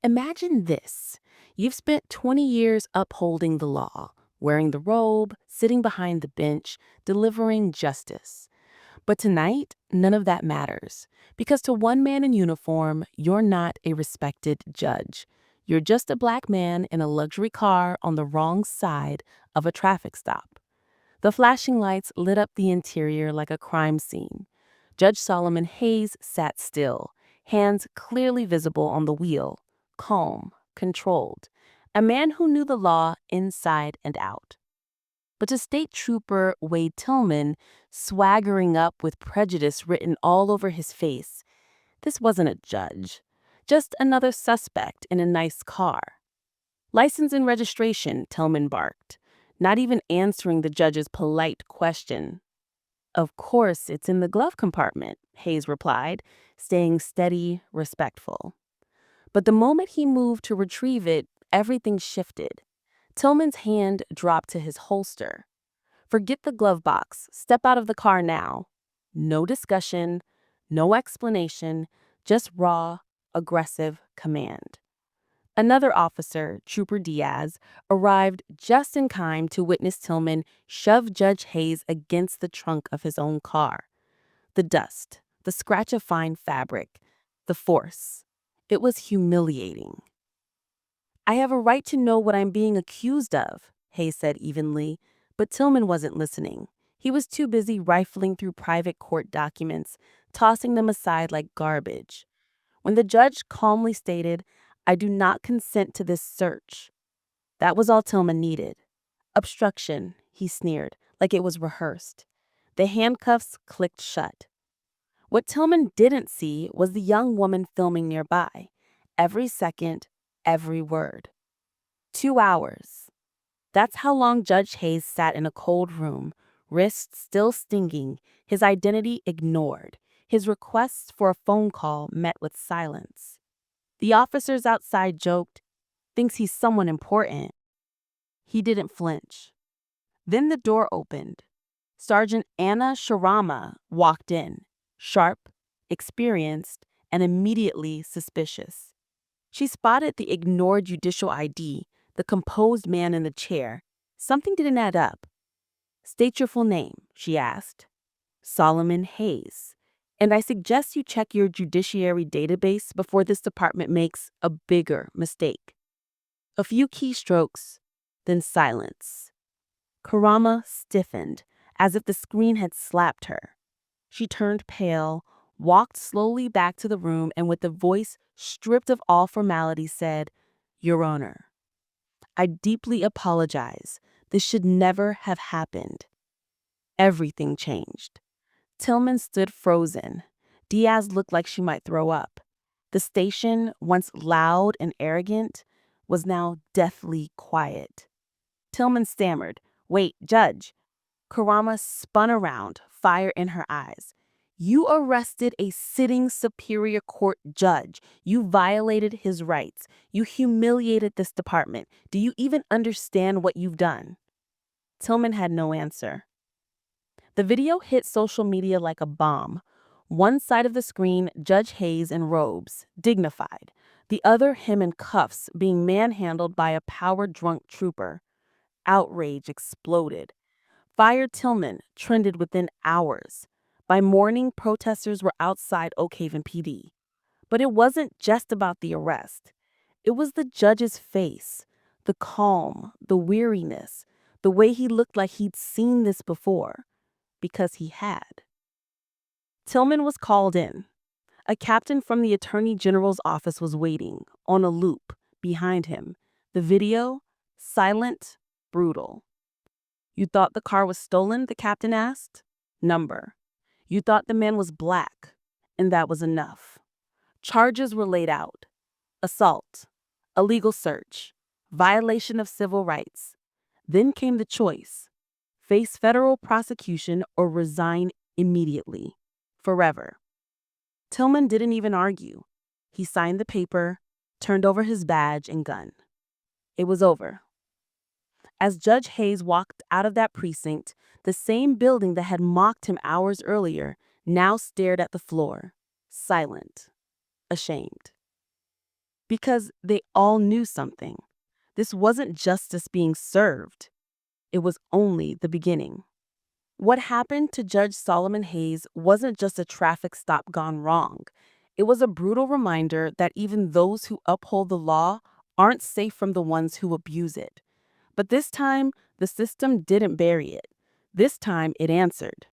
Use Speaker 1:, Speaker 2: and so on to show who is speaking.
Speaker 1: Imagine this. You've spent 20 years upholding the law, wearing the robe, sitting behind the bench, delivering justice. But tonight, none of that matters. Because to one man in uniform, you're not a respected judge. You're just a black man in a luxury car on the wrong side of a traffic stop. The flashing lights lit up the interior like a crime scene. Judge Solomon Hayes sat still, hands clearly visible on the wheel, calm, controlled, a man who knew the law inside and out. But to State Trooper Wade Tillman, swaggering up with prejudice written all over his face, this wasn't a judge, just another suspect in a nice car. License and registration, Tillman barked, not even answering the judge's polite question. Of course, it's in the glove compartment, Hayes replied, staying steady, respectful. But the moment he moved to retrieve it, everything shifted. Tillman's hand dropped to his holster. Forget the glove box. Step out of the car now. No discussion, no explanation, just raw, aggressive command. Another officer, Trooper Diaz, arrived just in time to witness Tillman shove Judge Hayes against the trunk of his own car. The dust, the scratch of fine fabric, the force. It was humiliating. I have a right to know what I'm being accused of, Hayes said evenly, but Tillman wasn't listening. He was too busy rifling through private court documents, tossing them aside like garbage. When the judge calmly stated, "I do not consent to this search," that was all Tillman needed. Obstruction, he sneered, like it was rehearsed. The handcuffs clicked shut. What Tillman didn't see was the young woman filming nearby. Every second, every word. 2 hours. That's how long Judge Hayes sat in a cold room, wrists still stinging, his identity ignored, his requests for a phone call met with silence. The officers outside joked, "Thinks he's someone important." He didn't flinch. Then the door opened. Sergeant Anna Sharama walked in, sharp, experienced, and immediately suspicious. She spotted the ignored judicial ID, the composed man in the chair. Something didn't add up. "State your full name," she asked. "Solomon Hayes. And I suggest you check your judiciary database before this department makes a bigger mistake." A few keystrokes, then silence. Karama stiffened, as if the screen had slapped her. She turned pale, walked slowly back to the room, and with a voice stripped of all formality said, "Your Honor, I deeply apologize. This should never have happened." Everything changed. Tillman stood frozen. Diaz looked like she might throw up. The station, once loud and arrogant, was now deathly quiet. Tillman stammered, "Wait, Judge." Karama spun around, fire in her eyes. "You arrested a sitting Superior Court judge. You violated his rights. You humiliated this department. Do you even understand what you've done?" Tillman had no answer. The video hit social media like a bomb. One side of the screen, Judge Hayes in robes, dignified. The other, him in cuffs, being manhandled by a power-drunk trooper. Outrage exploded. "Fire Tillman" trended within hours. By morning, protesters were outside Oak Haven PD. But it wasn't just about the arrest. It was the judge's face, the calm, the weariness, the way he looked like he'd seen this before, because he had. Tillman was called in. A captain from the Attorney General's office was waiting, on a loop, behind him. The video, silent, brutal. "You thought the car was stolen?" the captain asked. "Number. You thought the man was black, and that was enough." Charges were laid out. Assault, illegal search, violation of civil rights. Then came the choice: face federal prosecution or resign immediately, forever. Tillman didn't even argue. He signed the paper, turned over his badge and gun. It was over. As Judge Hayes walked out of that precinct, the same building that had mocked him hours earlier now stared at the floor, silent, ashamed. Because they all knew something. This wasn't justice being served. It was only the beginning. What happened to Judge Solomon Hayes wasn't just a traffic stop gone wrong. It was a brutal reminder that even those who uphold the law aren't safe from the ones who abuse it. But this time, the system didn't bury it. This time, it answered.